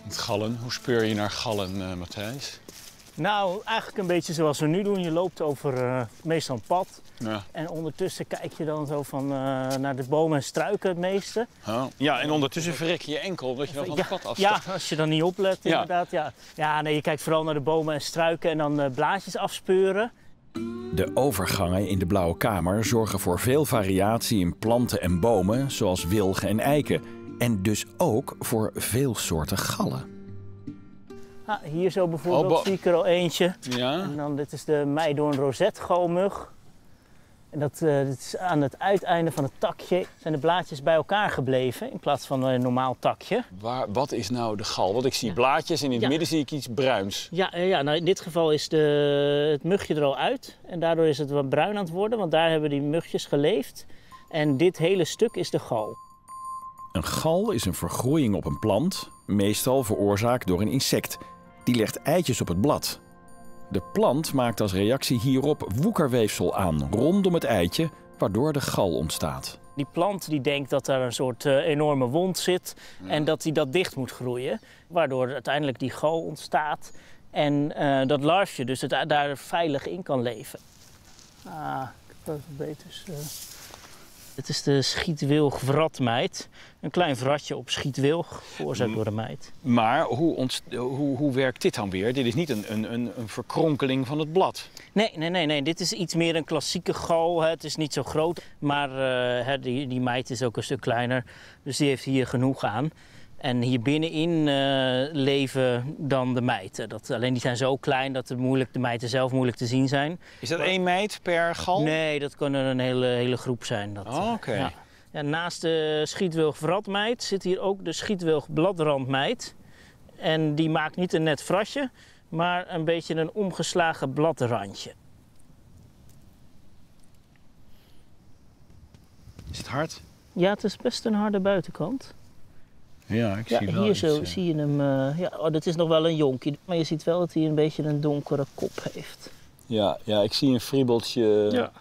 Het gallen, hoe speur je naar gallen, Matthijs? Nou, eigenlijk een beetje zoals we nu doen. Je loopt over meestal een pad. Ja. En ondertussen kijk je dan zo van naar de bomen en struiken het meeste. Oh. Ja, en ondertussen verrek je je enkel omdat je dan van het pad afstapt. Ja, als je dan niet oplet inderdaad. Ja, nee, je kijkt vooral naar de bomen en struiken en dan blaadjes afspeuren. De overgangen in de Blauwe Kamer zorgen voor veel variatie in planten en bomen, zoals wilgen en eiken. En dus ook voor veel soorten gallen. Ah, hier zo bijvoorbeeld zie ik er al eentje. Ja. En dan, dit is de Meidoorn rozetgalmug. En dit is aan het uiteinde van het takje zijn de blaadjes bij elkaar gebleven in plaats van een normaal takje. Wat is nou de gal? Want ik zie blaadjes en in het midden zie ik iets bruins. Ja, nou in dit geval is het mugje er al uit. En daardoor is het wat bruin aan het worden, want daar hebben die mugjes geleefd. En dit hele stuk is de gal. Een gal is een vergroeiing op een plant, meestal veroorzaakt door een insect. Die legt eitjes op het blad. De plant maakt als reactie hierop woekerweefsel aan rondom het eitje, waardoor de gal ontstaat. Die plant die denkt dat er een soort enorme wond zit en dat hij dat dicht moet groeien. Waardoor uiteindelijk die gal ontstaat en dat larfje dus daar veilig in kan leven. Ik heb even beter. Dit is de schietwilg-vratmijt. Een klein vratje op schietwilg, veroorzaakt door de mijt. Maar hoe werkt dit dan weer? Dit is niet een verkronkeling van het blad. Nee. Dit is iets meer een klassieke gal. Het is niet zo groot, maar die mijt is ook een stuk kleiner. Dus die heeft hier genoeg aan. En hier binnenin leven dan de mijten. Alleen die zijn zo klein dat de mijten zelf moeilijk te zien zijn. Is dat 1 mijt per gal? Nee, dat kan er een hele groep zijn. Oké. Ja. Ja, naast de schietwilg-vratmijt zit hier ook de schietwilg-bladrandmijt. En die maakt niet een net vrasje, maar een beetje een omgeslagen bladrandje. Is het hard? Ja, het is best een harde buitenkant. Ja, ik zie wel hier iets, zo zie je hem. Dit is nog wel een jonkie, maar je ziet wel dat hij een beetje een donkere kop heeft. Ja, ik zie een friebeltje,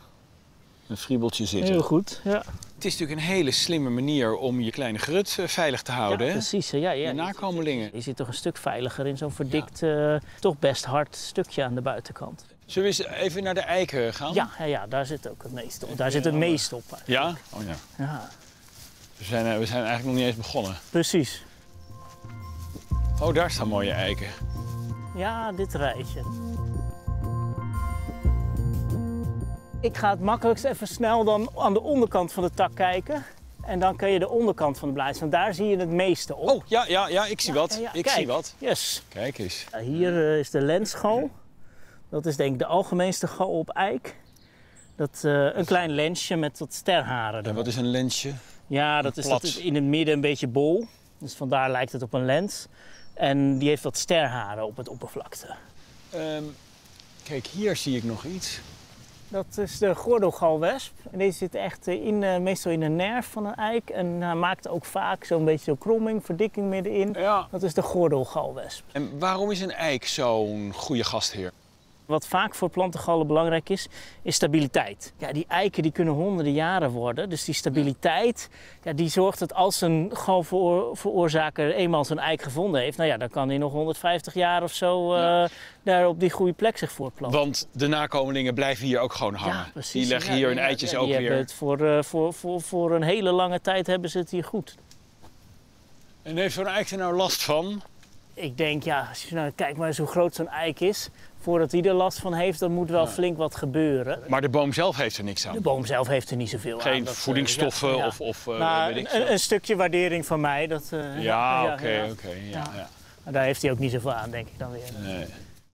zitten. Heel goed, ja. Het is natuurlijk een hele slimme manier om je kleine gerut veilig te houden. Ja, precies. Ja. Je nakomelingen. Je zit toch een stuk veiliger in zo'n verdikt, toch best hard stukje aan de buitenkant. Zullen we eens even naar de eiken gaan? Ja, daar zit ook het meeste op. Daar zit het meeste op. Ja? Oh ja. We zijn eigenlijk nog niet eens begonnen. Precies. Oh, daar staan mooie eiken. Ja, dit rijtje. Ik ga het makkelijkst even snel dan aan de onderkant van de tak kijken. En dan kun je de onderkant van de blaadjes, want daar zie je het meeste op. Oh, ja, ik zie wat. Ik zie wat. Yes. Kijk eens. Hier is de lensgal. Dat is denk ik de algemeenste gal op eik. Een klein lensje met wat sterharen. En wat is een lensje? Ja, dat is in het midden een beetje bol. Dus vandaar lijkt het op een lens. En die heeft wat sterharen op het oppervlakte. Kijk, hier zie ik nog iets. Dat is de gordelgalwesp. En deze zit echt meestal in een nerf van een eik. En hij maakt ook vaak zo'n beetje zo'n kromming, verdikking middenin. Ja. Dat is de gordelgalwesp. En waarom is een eik zo'n goede gastheer? Wat vaak voor plantengallen belangrijk is stabiliteit. Ja, die eiken die kunnen honderden jaren worden. Dus die stabiliteit die zorgt dat als een galveroorzaker eenmaal zo'n eik gevonden heeft... Nou ja, dan kan hij nog 150 jaar of zo daar op die goede plek zich voortplanten. Want de nakomelingen blijven hier ook gewoon hangen. Ja, precies. Die leggen hier hun eitjes ook weer. Die hebben het voor een hele lange tijd hebben ze het hier goed. En heeft zo'n eik er nou last van? Ik denk, als je nou kijkt maar eens hoe groot zo'n eik is... Voordat hij er last van heeft, dan moet wel flink wat gebeuren. Maar de boom zelf heeft er niks aan? De boom zelf heeft er niet zoveel aan. Geen voedingsstoffen of weet ik veel. Een stukje waardering van mij. Oké. Maar daar heeft hij ook niet zoveel aan, denk ik dan weer. Nee.